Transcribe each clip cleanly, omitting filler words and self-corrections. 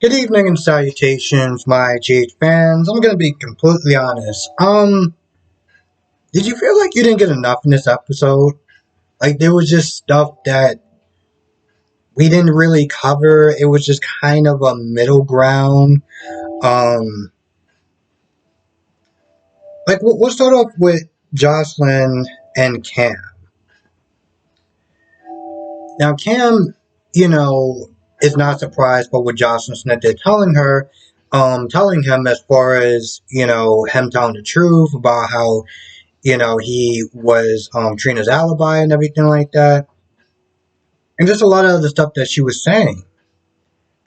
Good evening and salutations, my GH fans. I'm gonna be completely honest. Did you feel like you didn't get enough in this episode? Like there was just stuff that we didn't really cover. It was just kind of a middle ground. Um, like we'll start off with Jocelyn and Cam. Now Cam, you know, is not surprised by what Jocelyn Smith is telling her, telling him as far as him telling the truth about how he was Trina's alibi and everything like that. And just a lot of the stuff that she was saying.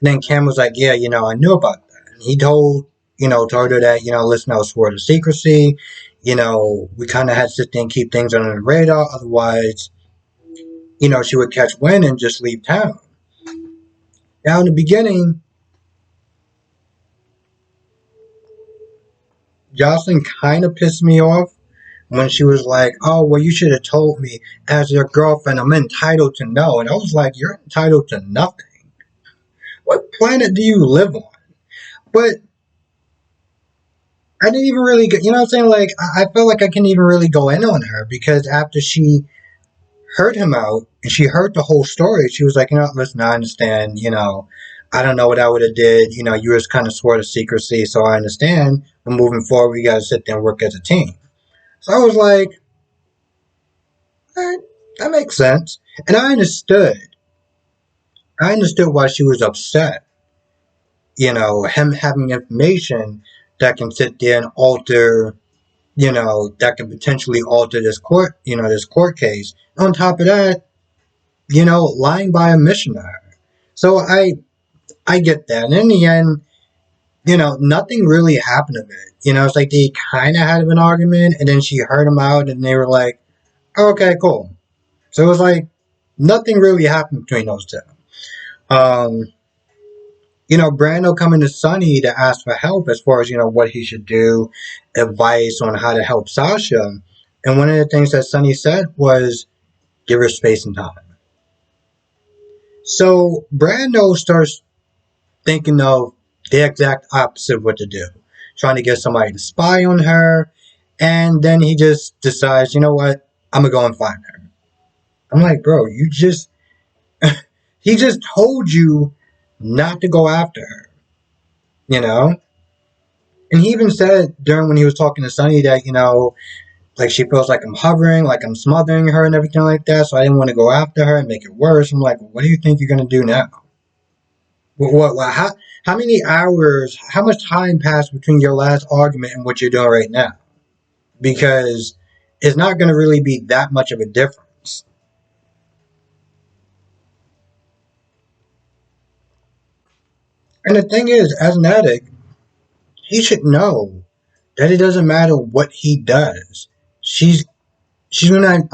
And then Cam was like, yeah, I knew about that. And he told her that, listen, I was swore to secrecy. We kind of had to sit there and keep things under the radar. Otherwise, she would catch wind and just leave town. Now, in the beginning, Jocelyn kind of pissed me off when she was like, oh, well, you should have told me as your girlfriend. I'm entitled to know. And I was like, you're entitled to nothing. What planet do you live on? But I didn't even really, you know what I'm saying? Like, I felt like I couldn't even really go in on her because after she heard him out and she heard the whole story, she was like, listen, I understand, I don't know what I would have did. You just kind of swore to secrecy, so I understand. But moving forward, we got to sit there and work as a team. So I was like, that makes sense. And I understood. I understood why she was upset. Him having information that can sit there and alter, that can potentially alter this court case. On top of that, lying by omission to her. So I get that. And in the end, nothing really happened of it. It's like they kind of had an argument, and then she heard him out, and they were like, okay, cool. So it was like nothing really happened between those two. Um, Brando coming to Sonny to ask for help as far as, what he should do, advice on how to help Sasha. And one of the things that Sonny said was, give her space and time. So Brando starts thinking of the exact opposite of what to do, trying to get somebody to spy on her. And then he just decides, you know what, I'm going to go and find her. I'm like, bro, he just told you not to go after her, And he even said during when he was talking to Sonny that, like she feels like I'm hovering, like I'm smothering her and everything like that. So I didn't want to go after her and make it worse. I'm like, what do you think you're going to do now? How many hours, how much time passed between your last argument and what you're doing right now? Because it's not going to really be that much of a difference. And the thing is, as an addict, he should know that it doesn't matter what he does. She's gonna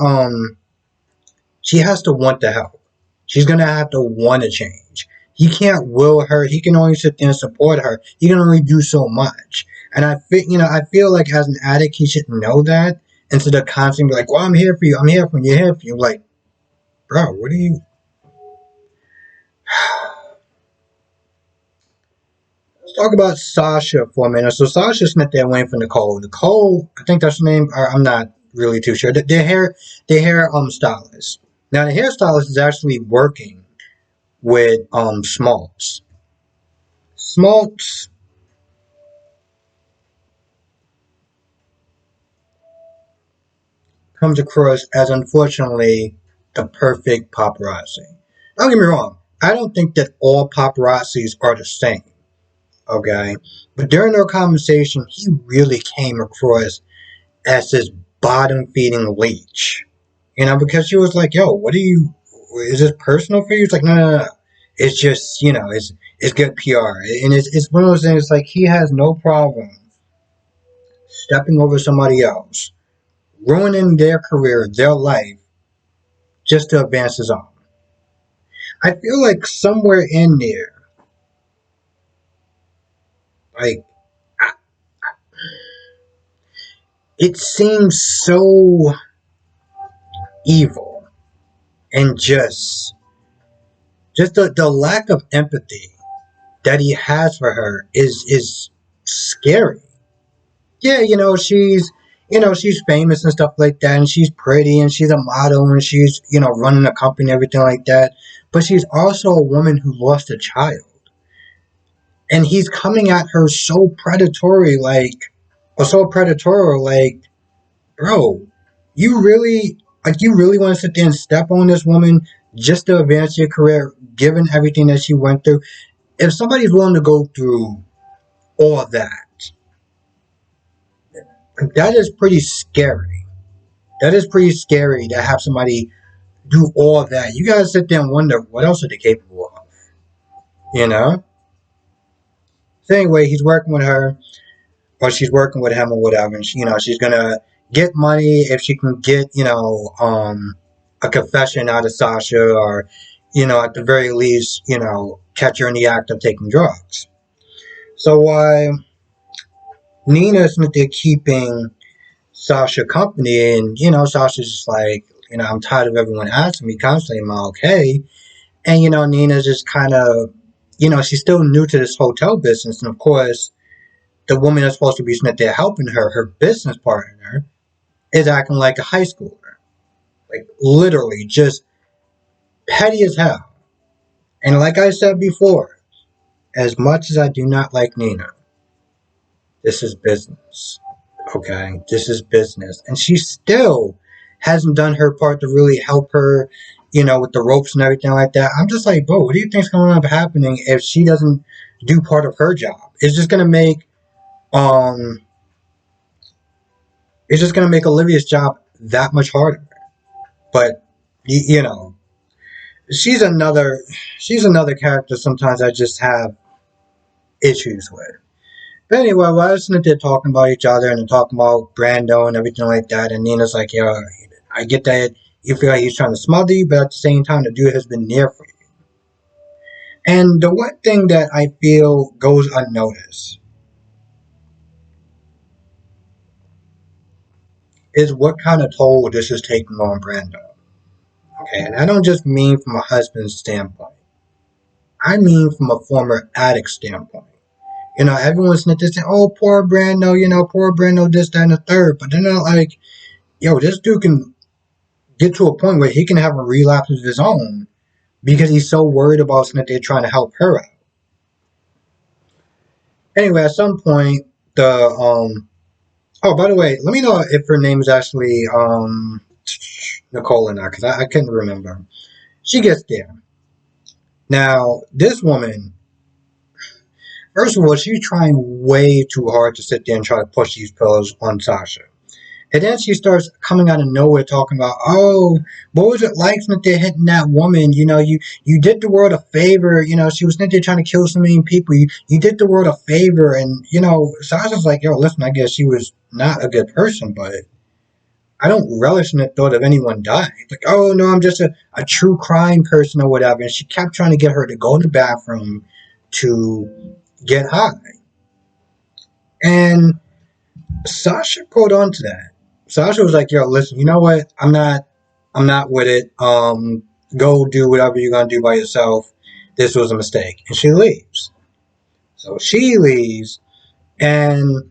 she has to want the help. She's gonna have to want to change. He can't will her. He can only sit there and support her. He can only do so much. And I feel like as an addict, he should know that instead of constantly be like, "Well, I'm here for you. I'm here for you. You're here for you." Like, bro, what are you? Let's talk about Sasha for a minute. So Sasha's not there waiting for Nicole. Nicole, I think that's her name. Or I'm not really too sure. Their hair stylist. Now the hairstylist is actually working with Smaltz. Smaltz comes across as unfortunately the perfect paparazzi. Don't get me wrong. I don't think that all paparazzis are the same. Okay, but during their conversation, he really came across as this bottom feeding leech. Because she was like, "Yo, what are you? Is this personal for you?" It's like, no, no, no. It's just, it's good PR, and it's one of those things. Like he has no problem stepping over somebody else, ruining their career, their life, just to advance his own. I feel like somewhere in there, like it seems so evil and just the lack of empathy that he has for her is scary. Yeah, she's famous and stuff like that, and she's pretty, and she's a model, and she's running a company and everything like that. But she's also a woman who lost a child, and he's coming at her so predatory, like, bro, you really want to sit there and step on this woman just to advance your career, given everything that she went through. If somebody's willing to go through all of that, that is pretty scary. That is pretty scary to have somebody do all of that. You gotta sit there and wonder what else are they capable of, you know? So anyway, he's working with her, or she's working with him, or whatever, and she's gonna get money if she can get, a confession out of Sasha, or, at the very least, catch her in the act of taking drugs. So while Nina's not there keeping Sasha company, and Sasha's just like, I'm tired of everyone asking me constantly, am I okay? And Nina's just kind of, she's still new to this hotel business, and of course, the woman that's supposed to be sitting there helping her business partner, is acting like a high schooler, like literally just petty as hell. And like I said before, as much as I do not like Nina, this is business. Okay, this is business, and she still hasn't done her part to really help her, with the ropes and everything like that. I'm just like, bro, what do you think's going to end up happening if she doesn't do part of her job? Um, it's just gonna make Olivia's job that much harder. But you know, she's another she's another character. Sometimes I just have issues with. But anyway, while I was sitting there talking about each other and talking about Brando and everything like that, and Nina's like, "Yeah, I get that you feel like he's trying to smother you, but at the same time, the dude has been there for you." And the one thing that I feel goes unnoticed is what kind of toll this is taking on Brando. Okay, and I don't just mean from a husband's standpoint. I mean from a former addict standpoint. Everyone's not just saying, "Oh, poor Brando," "Poor Brando," this, that, and the third. But they're not like, "Yo, this dude can get to a point where he can have a relapse of his own because he's so worried about something that they're trying to help her out." Anyway, at some point, the oh, by the way, let me know if her name is actually Nicole or not, because I couldn't remember. She gets there. Now, this woman, first of all, she's trying way too hard to sit there and try to push these pillows on Sasha. And then she starts coming out of nowhere talking about, "Oh, what was it like when they're hitting that woman? You did the world a favor. She was there trying to kill so many people. You did the world a favor." And, Sasha's like, "Yo, listen, I guess she was not a good person, but I don't relish in the thought of anyone dying." It's like, "Oh, no, I'm just a true crime person," or whatever. And she kept trying to get her to go to the bathroom to get high. And Sasha caught on to that. Sasha was like, "Yo, listen, you know what? I'm not with it. Go do whatever you're gonna do by yourself. This was a mistake." And she leaves. So she leaves, and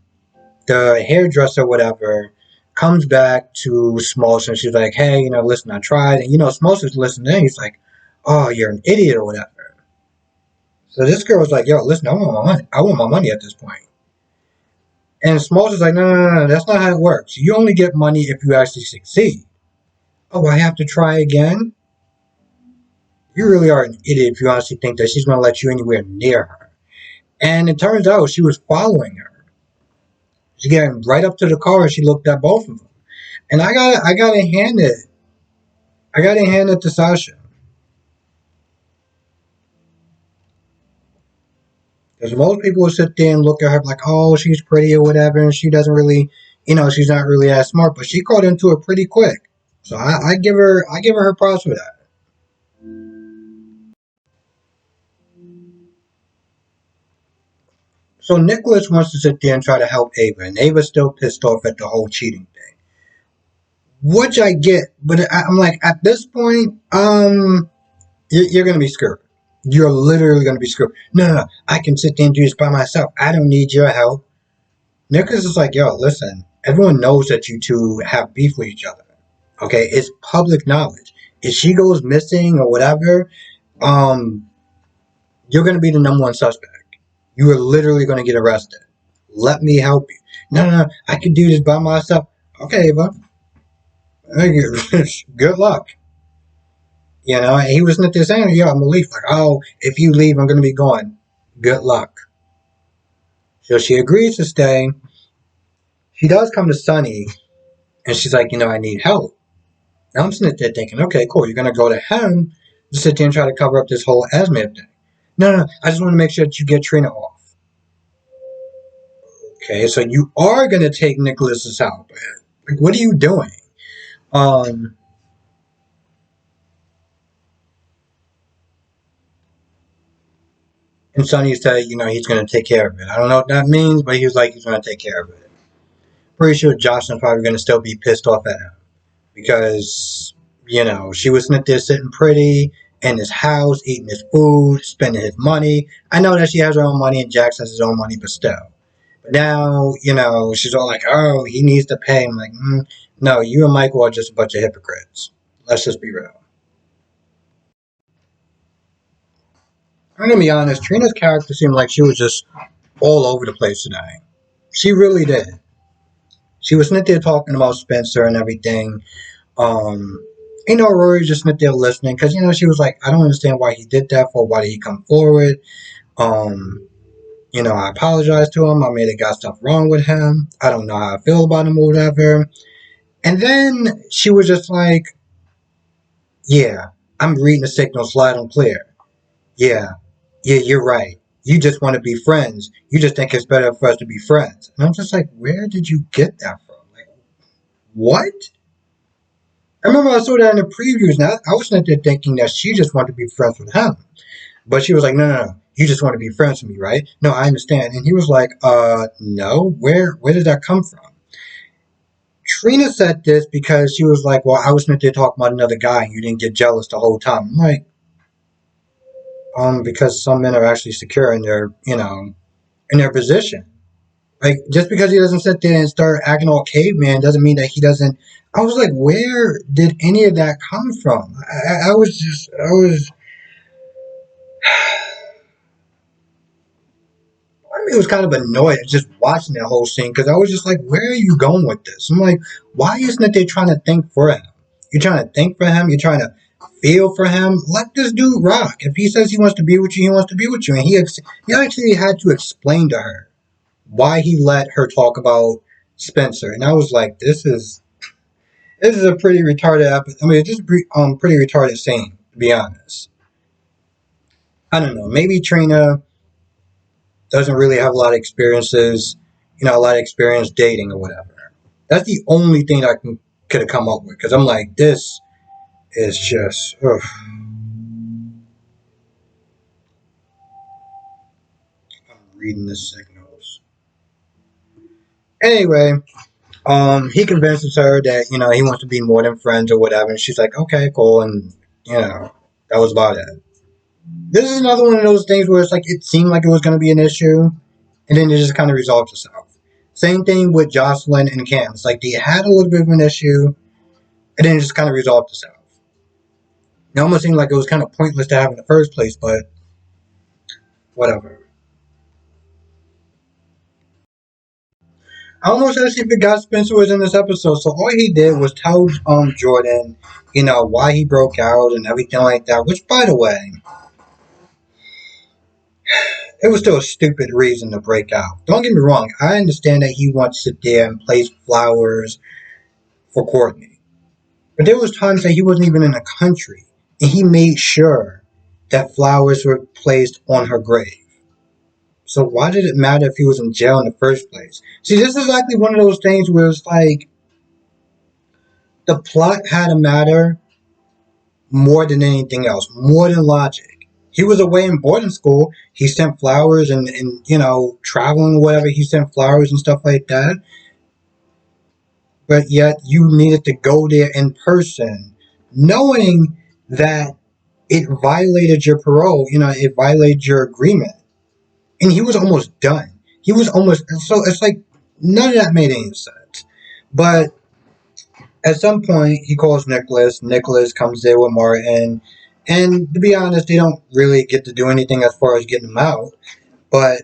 the hairdresser, whatever, comes back to Smalls, and she's like, "Hey, listen, I tried." And Smalls is listening, and he's like, "Oh, you're an idiot," or whatever. So this girl was like, "Yo, listen, I want my money. I want my money at this point." And Smalls is like, "No, no, no, no, that's not how it works. You only get money if you actually succeed." "Oh, I have to try again?" You really are an idiot if you honestly think that she's going to let you anywhere near her. And it turns out she was following her. She got right up to the car and she looked at both of them. And I got to hand it to Sasha. Because most people will sit there and look at her like, "Oh, she's pretty," or whatever, and she doesn't really, she's not really as smart. But she caught into it pretty quick. So I give her props for that. So Nicholas wants to sit there and try to help Ava, and Ava's still pissed off at the whole cheating thing, which I get. But I'm like, at this point, you're gonna be screwed. You're literally going to be screwed. No, no, no. I can sit there and do this by myself. I don't need your help. Nicholas is like, yo, listen, everyone knows that you two have beef with each other. Okay, it's public knowledge. If she goes missing or whatever, um, you're going to be the number one suspect. You are literally going to get arrested. Let me help you. No, no, no. I can do this by myself. Okay, Ava. Good luck. You know, and he was not just saying, yo, I'm gonna leave. Like, oh, if you leave, I'm gonna be gone. Good luck. So she agrees to stay. She does come to Sunny, and she's like, I need help. Now I'm sitting there thinking, okay, cool. You're gonna go to him to sit there and try to cover up this whole Esme thing. No, no, no. I just want to make sure that you get Trina off. Okay, so you are gonna take Nicholas's help. Like, what are you doing? Um, and Sonny said, he's gonna take care of it. I don't know what that means, but he was like, he's gonna take care of it. Pretty sure Jocelyn's probably gonna still be pissed off at him because she was sitting there sitting pretty in his house, eating his food, spending his money. I know that she has her own money and Jax has his own money, but still. But now, she's all like, "Oh, he needs to pay." I'm like, no, you and Michael are just a bunch of hypocrites. Let's just be real. I'm gonna be honest. Trina's character seemed like she was just all over the place today. She really did. She was sitting there talking about Spencer and everything. Um, Rory just sitting there listening because she was like, I don't understand why he did that for. Why did he come forward? Um, I apologized to him. I made it got stuff wrong with him. I don't know how I feel about him or whatever. And then she was just like, yeah, I'm reading the signals loud and clear. Yeah, yeah, you're right. You just want to be friends. You just think it's better for us to be friends. And I'm just like, where did you get that from? Like, what? I remember I saw that in the previews. Now I was sitting there thinking that she just wanted to be friends with him, but she was like, "No, no, no. You just want to be friends with me, right? No, I understand." And he was like, no. Where did that come from?" Trina said this because she was like, "Well, I was sitting there talking about another guy, and you didn't get jealous the whole time." I'm like, because some men are actually secure in their, in their position. Like, just because he doesn't sit there and start acting all caveman doesn't mean that he doesn't. I was like, where did any of that come from? I was kind of annoyed just watching that whole scene because I was just like, where are you going with this? I'm like, why isn't it they trying to think for him? You're trying to think for him. You're trying to feel for him. Let this dude rock. If he says he wants to be with you, he wants to be with you. And he actually had to explain to her why he let her talk about Spencer. And I was like, this is a pretty retarded episode. I mean, it's just pretty retarded scene, to be honest. I don't know. Maybe Trina doesn't really have a lot of experiences, a lot of experience dating or whatever. That's the only thing I could have come up with because I'm like, this is just. Ugh. I'm reading the signals. Anyway, he convinces her that he wants to be more than friends or whatever, and she's like, okay, cool, and that was about it. This is another one of those things where it's like it seemed like it was going to be an issue, and then it just kind of resolved itself. Same thing with Jocelyn and Cam. It's like they had a little bit of an issue, and then it just kind of resolved itself. It almost seemed like it was kind of pointless to have in the first place, but whatever. I almost actually forgot Spencer was in this episode, so all he did was tell Jordan, why he broke out and everything like that. Which, by the way, it was still a stupid reason to break out. Don't get me wrong, I understand that he wants to sit there and place flowers for Courtney. But there was times that he wasn't even in the country, and he made sure that flowers were placed on her grave. So why did it matter if he was in jail in the first place? See, this is exactly one of those things where it's like the plot had to matter more than anything else, more than logic. He was away in boarding school. He sent flowers and traveling or whatever. He sent flowers and stuff like that. But yet you needed to go there in person, knowing that it violated your parole. It violated your agreement. And he was almost done. He was almost, so it's like none of that made any sense. But at some point, he calls Nicholas. Nicholas comes there with Martin. And to be honest, they don't really get to do anything as far as getting him out. But,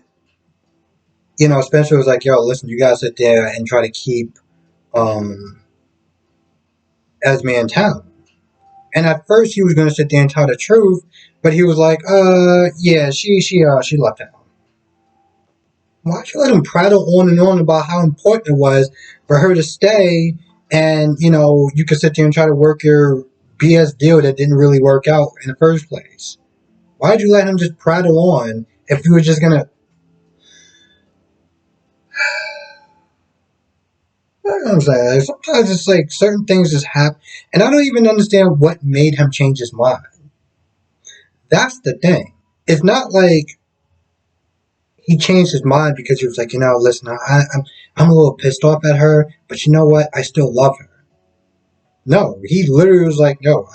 Spencer was like, yo, listen, you guys sit there and try to keep um, Esme in town. And at first, he was going to sit there and tell the truth. But he was like, yeah, she left town. Why'd you let him prattle on and on about how important it was for her to stay? And, you could sit there and try to work your BS deal that didn't really work out in the first place. Why'd you let him just prattle on if you were just going to. I don't know what I'm saying. Sometimes it's like certain things just happen. And I don't even understand what made him change his mind. That's the thing. It's not like he changed his mind because he was like, listen, I'm a little pissed off at her, but you know what? I still love her. No, he literally was like, no,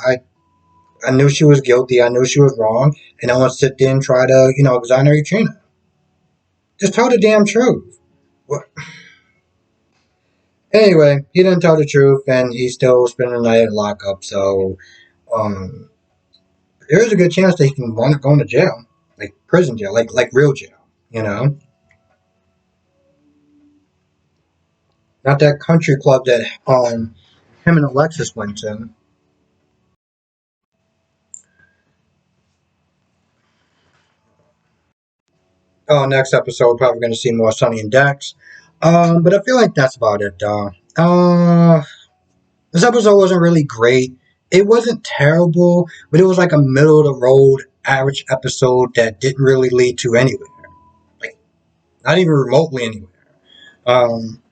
I knew she was guilty. I knew she was wrong. And I want to sit there and try to, exonerate Trina. Just tell the damn truth. What? Anyway, he didn't tell the truth, and he's still spending the night at lockup. So, um, there's a good chance that he can wind up going to jail, like prison jail, like real jail. You know, not that country club that him and Alexis went to. Oh, next episode, we're probably going to see more Sonny and Dex. But I feel like that's about it, though. This episode wasn't really great. It wasn't terrible, but it was like a middle of the road average episode that didn't really lead to anywhere. Like, not even remotely anywhere. Um,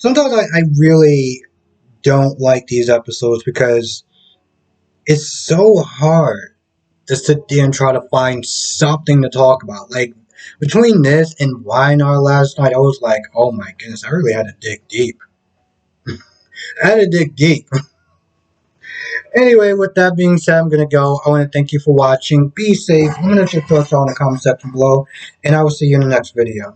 Sometimes I really don't like these episodes because it's so hard to sit there and try to find something to talk about. Like, between this and Weimar last night, I was like, oh my goodness, I really had to dig deep. I had to dig deep. Anyway, with that being said, I'm going to go. I want to thank you for watching. Be safe. Let me know what your thoughts are in the comment section below. And I will see you in the next video.